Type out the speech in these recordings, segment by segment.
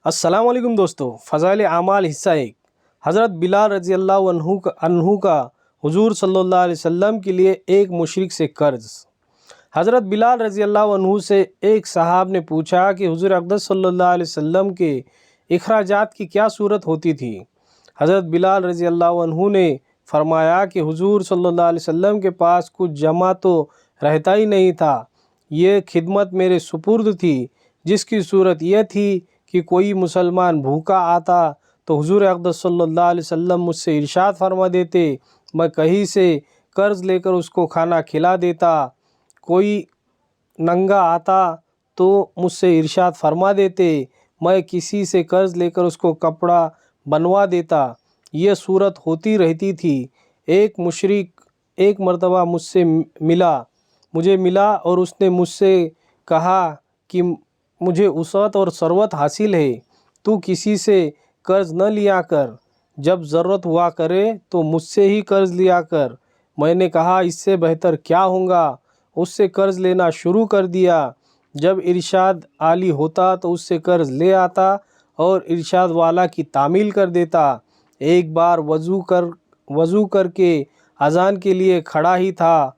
अस्सलाम वालेकुम दोस्तों। फ़ज़ाइल आमाल हिस्सा एक। हज़रत बिलाल रज़ी अल्लाह अन्हु का हुज़ूर सल्लल्लाहु अलैहि वसल्लम के लिए एक मुशरिक से कर्ज़। हज़रत बिलाल रज़ी अल्लाह अन्हु से एक सहाब ने पूछा कि हुज़ूर अक़दस सल्लल्लाहु अलैहि वसल्लम के इख़राजात की क्या सूरत होती थी। हज़रत बिलाल रज़ी अल्लाह अन्हु ने फ़रमाया कि हुज़ूर सल्लल्लाहु अलैहि वसल्लम के पास कुछ जमा तो रहता ही नहीं था, ये खिदमत मेरे सुपुर्द थी, जिसकी सूरत यह थी कि कोई मुसलमान भूखा आता तो हुज़ूर अक़दस सल्लल्लाहु अलैहि वसल्लम मुझसे इरशाद फरमा देते, मैं कहीं से कर्ज़ लेकर उसको खाना खिला देता। कोई नंगा आता तो मुझसे इरशाद फरमा देते, मैं किसी से कर्ज़ लेकर उसको कपड़ा बनवा देता। ये सूरत होती रहती थी। एक मुशरिक एक मर्तबा मुझे मिला और उसने मुझसे कहा कि मुझे उसअत और सरवत हासिल है, तू किसी से कर्ज़ न लिया कर, जब ज़रूरत हुआ करे तो मुझसे ही कर्ज़ लिया कर। मैंने कहा इससे बेहतर क्या होगा, उससे कर्ज़ लेना शुरू कर दिया। जब इरशाद आली होता तो उससे कर्ज़ ले आता और इरशाद वाला की तामील कर देता। एक बार वज़ू करके अज़ान के लिए खड़ा ही था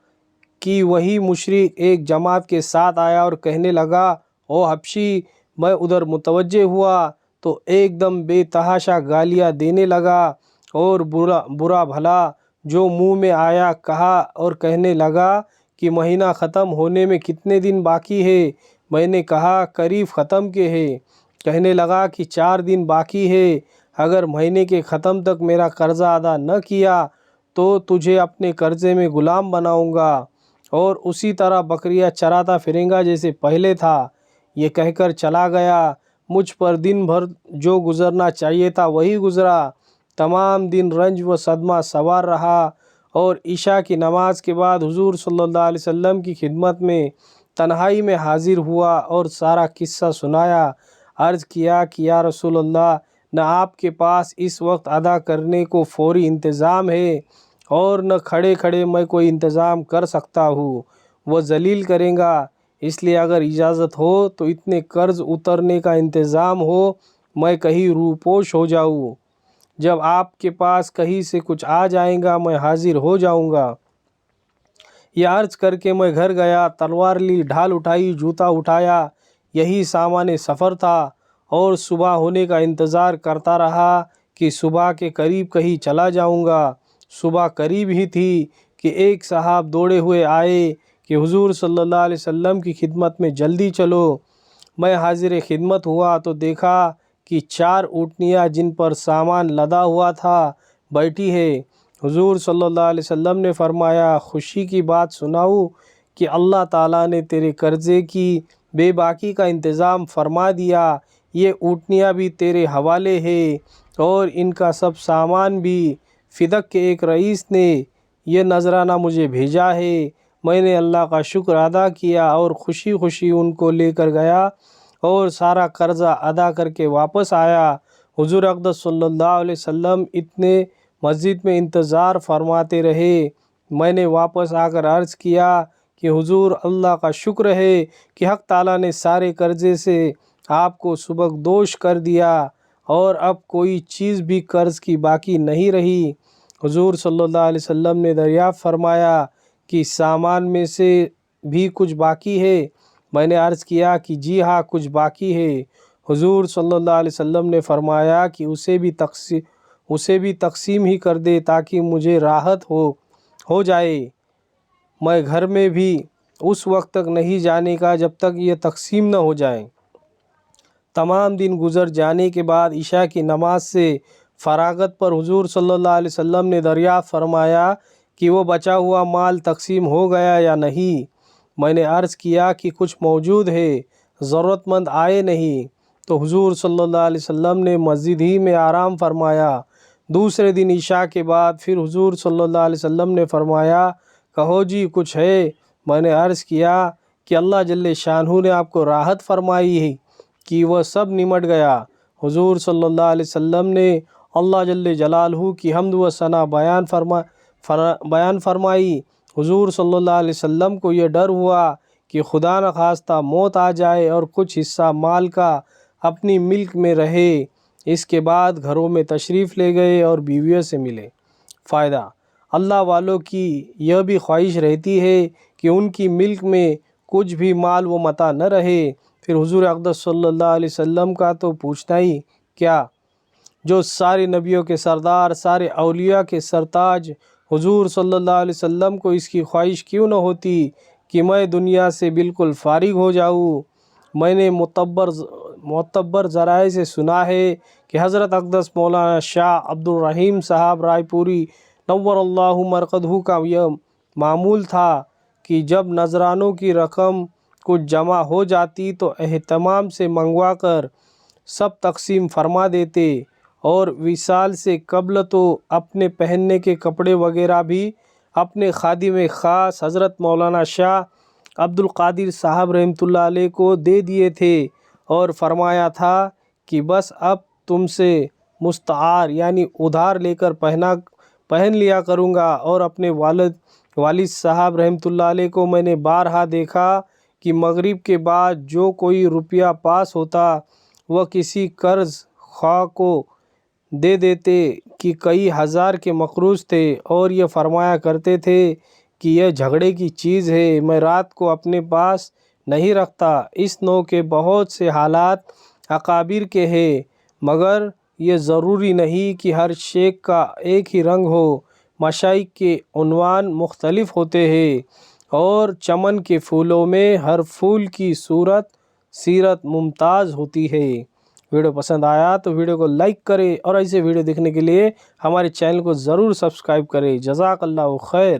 कि वही मुशरिक एक जमात के साथ आया और कहने लगा, ओ हबशी। मैं उधर मुतवज्जे हुआ तो एकदम बेतहाशा गालियाँ देने लगा और बुरा भला जो मुंह में आया कहा और कहने लगा कि महीना ख़त्म होने में कितने दिन बाकी है। मैंने कहा करीब ख़त्म के है। कहने लगा कि 4 दिन बाकी है। अगर महीने के ख़त्म तक मेरा कर्ज़ा अदा न किया तो तुझे अपने कर्ज़े में ग़ुलाम बनाऊंगा और उसी तरह बकरियां चराता फिरेंगा जैसे पहले था। ये कहकर चला गया। मुझ पर दिन भर जो गुज़रना चाहिए था वही गुज़रा। तमाम दिन रंज व सदमा सवार रहा और इशा की नमाज के बाद हुज़ूर सल्लल्लाहु अलैहि वसल्लम की खिदमत में तन्हाई में हाजिर हुआ और सारा किस्सा सुनाया। अर्ज़ किया कि या रसूल अल्लाह, न आपके पास इस वक्त अदा करने को फ़ौरी इंतज़ाम है और न खड़े खड़े मैं कोई इंतज़ाम कर सकता हूँ, वह ज़लील करेगा। इसलिए अगर इजाज़त हो तो इतने कर्ज़ उतरने का इंतज़ाम हो, मैं कहीं रूपोश हो जाऊँ। जब आपके पास कहीं से कुछ आ जाएगा मैं हाजिर हो जाऊँगा। यह अर्ज़ करके मैं घर गया, तलवार ली, ढाल उठाई, जूता उठाया। यही सामान सफ़र था और सुबह होने का इंतज़ार करता रहा कि सुबह के करीब कहीं चला जाऊँगा। सुबह करीब ही थी कि एक साहब दौड़े हुए आए कि हुज़ूर सल्लल्लाहु अलैहि वसल्लम की खिदमत में जल्दी चलो। मैं हाजिर खिदमत हुआ तो देखा कि 4 ऊँटनियाँ जिन पर सामान लदा हुआ था बैठी है। हुज़ूर सल्लल्लाहु अलैहि वसल्लम ने फरमाया, खुशी की बात सुनाऊँ कि अल्लाह ताला ने तेरे कर्ज़े की बेबाकी का इंतज़ाम फरमा दिया। ये ऊँटनियाँ भी तेरे हवाले है और इनका सब सामान भी। फ़िदक के एक रईस ने यह नजराना मुझे भेजा है। मैंने अल्लाह का शुक्र अदा किया और खुशी खुशी उनको लेकर गया और सारा कर्ज़ा अदा करके वापस आया। हुज़ूर अक़दस सल्लल्लाहु अलैहि वसल्लम इतने मस्जिद में इंतज़ार फरमाते रहे। मैंने वापस आकर अर्ज़ किया कि हुज़ूर, अल्लाह का शुक्र है कि हक़ ताला ने सारे कर्ज़े से आपको सुबकदोश कर दिया और अब कोई चीज़ भी कर्ज़ की बाकी नहीं रही। हुज़ूर सल्लल्लाहु अलैहि वसल्लम ने दरियाफ़्त फरमाया कि सामान में से भी कुछ बाकी है। मैंने अर्ज़ किया कि जी हाँ, कुछ बाकी है। हुज़ूर सल्लल्लाहु अलैहि वसल्लम ने फरमाया कि उसे भी तक़सीम ही कर दे ताकि मुझे राहत हो जाए। मैं घर में भी उस वक्त तक नहीं जाने का जब तक ये तक़सीम न हो जाए। तमाम दिन गुज़र जाने के बाद इशा की नमाज से फ़रागत पर हुज़ूर सल्लल्लाहु अलैहि वसल्लम ने दरियाफ़्त फरमाया कि वो बचा हुआ माल तक़सीम हो गया या नहीं। मैंने अर्ज़ किया कि कुछ मौजूद है, ज़रूरतमंद आए नहीं। तो हुज़ूर सल्लल्लाहु अलैहि वसल्लम ने मस्जिद ही में आराम फरमाया। दूसरे दिन इशा के बाद फिर हुज़ूर सल्लल्लाहु अलैहि वसल्लम ने फरमाया, कहो जी कुछ है। मैंने अर्ज़ किया कि अल्लाह जल्ले शानहू ने आपको राहत फरमाई है कि वह सब निमट गया। हुज़ूर सल्लल्लाहु अलैहि वसल्लम ने अल्लाह जल्ले जलालहू की हम्द व सना बयान फरमाई। हुज़ूर सल्लल्लाहु अलैहि वसल्लम को ये डर हुआ कि खुदा न खास्ता मौत आ जाए और कुछ हिस्सा माल का اپنی ملک میں رہے، اس کے بعد گھروں میں تشریف لے گئے اور بیویوں سے ملے۔ فائدہ: اللہ والوں کی یہ بھی خواہش رہتی ہے کہ ان کی ملک میں کچھ بھی مال و متاع نہ رہے، پھر حضور اقدس صلی اللہ علیہ وسلم کا تو پوچھنا ہی کیا، جو سارے نبیوں کے سردار، سارے اولیاء کے سرتاج، حضور صلی اللہ علیہ وسلم کو اس کی خواہش کیوں نہ ہوتی کہ میں دنیا سے بالکل فارغ ہو جاؤں۔ میں نے معتبر ذرائع سے سنا ہے کہ حضرت اقدس مولانا شاہ عبد الرحیم صاحب رائے پوری نور اللہ مرقدہ کا یہ معمول تھا کہ جب نذرانوں کی رقم کچھ جمع ہو جاتی تو اہتمام سے منگوا کر سب تقسیم فرما دیتے، اور وصال سے قبل تو اپنے پہننے کے کپڑے وغیرہ بھی اپنے خادم خاص حضرت مولانا شاہ عبد القادر صاحب رحمۃ اللہ علیہ کو دے دیے تھے، اور فرمایا تھا کہ بس اب تم سے مستعار یعنی ادھار لے کر پہن لیا کروں گا۔ اور اپنے والد صاحب رحمۃ اللہ علیہ کو میں نے بارہا دیکھا کہ مغرب کے بعد جو کوئی روپیہ پاس ہوتا وہ کسی قرض خواہ کو دے دیتے کہ کئی ہزار کے مقروض تھے، اور یہ فرمایا کرتے تھے کہ یہ جھگڑے کی چیز ہے، میں رات کو اپنے پاس نہیں رکھتا۔ اس نوع کے بہت سے حالات اکابر کے ہیں، مگر یہ ضروری نہیں کہ ہر شیخ کا ایک ہی رنگ ہو۔ مشائخ کے عنوان مختلف ہوتے ہیں، اور چمن کے پھولوں میں ہر پھول کی سیرت ممتاز ہوتی ہے۔ ویڈیو پسند آیا تو ویڈیو کو لائک کریں، اور ایسے ویڈیو دیکھنے کے لیے ہمارے چینل کو ضرور سبسکرائب کریں۔ جزاک اللہ خیر۔